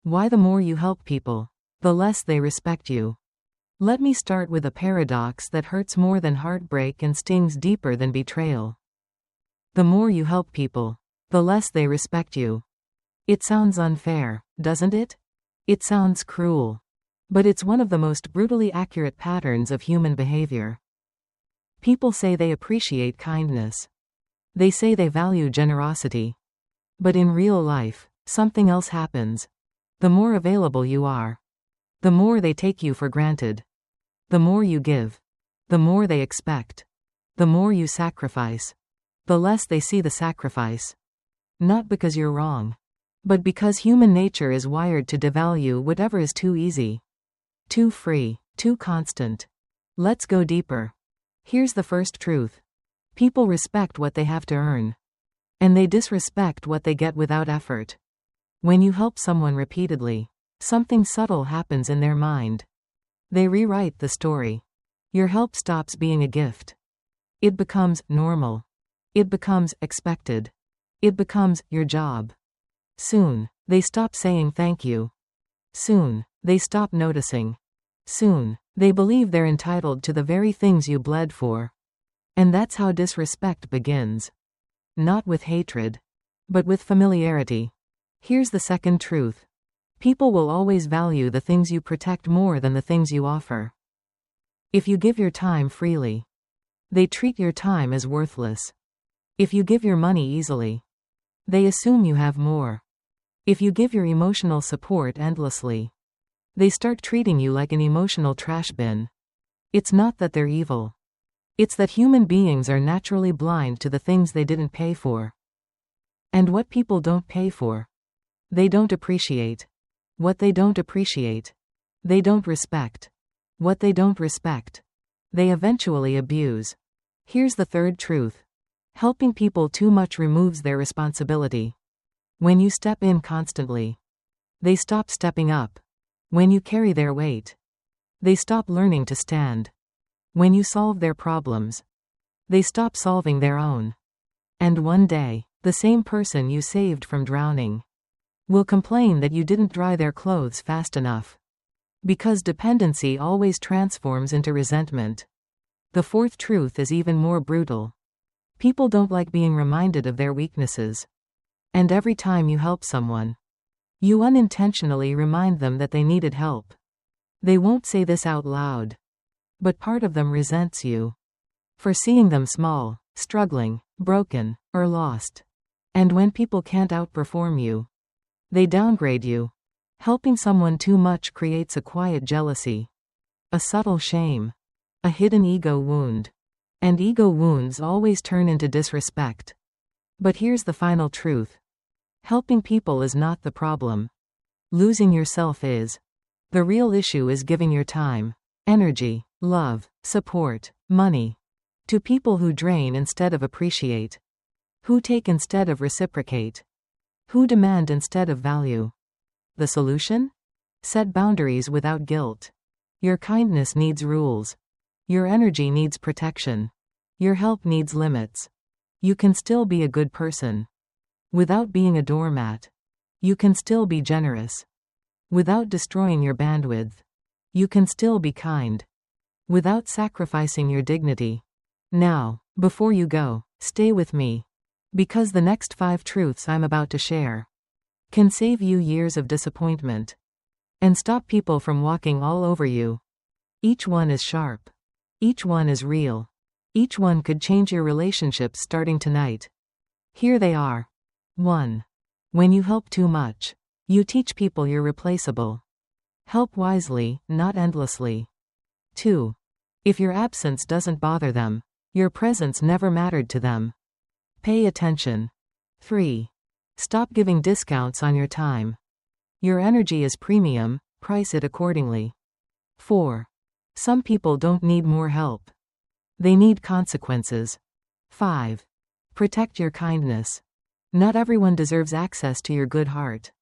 Why the more you help people, the less they respect you. Let me start with a paradox that hurts more than heartbreak and stings deeper than betrayal. The more you help people, the less they respect you. It sounds unfair, doesn't it? It sounds cruel. But it's one of the most brutally accurate patterns of human behavior. People say they appreciate kindness. They say they value generosity. But in real life, something else happens. The more available you are, the more they take you for granted. The more you give, the more they expect. The more you sacrifice, the less they see the sacrifice. Not because you're wrong, but because human nature is wired to devalue whatever is too easy, too free, too constant. Let's go deeper. Here's the first truth. People respect what they have to earn, and they disrespect what they get without effort. When you help someone repeatedly, something subtle happens in their mind. They rewrite the story. Your help stops being a gift. It becomes normal. It becomes expected. It becomes your job. Soon, they stop saying thank you. Soon, they stop noticing. Soon, they believe they're entitled to the very things you bled for. And that's how disrespect begins. Not with hatred, but with familiarity. Here's the second truth. People will always value the things you protect more than the things you offer. If you give your time freely, they treat your time as worthless. If you give your money easily, they assume you have more. If you give your emotional support endlessly, they start treating you like an emotional trash bin. It's not that they're evil. It's that human beings are naturally blind to the things they didn't pay for. And what people don't pay for, they don't appreciate. What they don't appreciate, they don't respect. What they don't respect, they eventually abuse. Here's the third truth. Helping people too much removes their responsibility. When you step in constantly, they stop stepping up. When you carry their weight, they stop learning to stand. When you solve their problems, they stop solving their own. And one day, the same person you saved from drowning will complain that you didn't dry their clothes fast enough. Because dependency always transforms into resentment. The fourth truth is even more brutal. People don't like being reminded of their weaknesses. And every time you help someone, you unintentionally remind them that they needed help. They won't say this out loud, but part of them resents you for seeing them small, struggling, broken, or lost. And when people can't outperform you, they downgrade you. Helping someone too much creates a quiet jealousy, a subtle shame, a hidden ego wound. And ego wounds always turn into disrespect. But here's the final truth. Helping people is not the problem. Losing yourself is. The real issue is giving your time, energy, love, support, money to people who drain instead of appreciate, who take instead of reciprocate, who demand instead of value. The solution? Set boundaries without guilt. Your kindness needs rules. Your energy needs protection. Your help needs limits. You can still be a good person without being a doormat. You can still be generous without destroying your bandwidth. You can still be kind without sacrificing your dignity. Now, before you go, stay with me. Because the next 5 truths I'm about to share can save you years of disappointment and stop people from walking all over you. Each one is sharp. Each one is real. Each one could change your relationships starting tonight. Here they are. 1. When you help too much, you teach people you're replaceable. Help wisely, not endlessly. 2. If your absence doesn't bother them, your presence never mattered to them. Pay attention. 3. Stop giving discounts on your time. Your energy is premium, price it accordingly. 4. Some people don't need more help. They need consequences. 5. Protect your kindness. Not everyone deserves access to your good heart.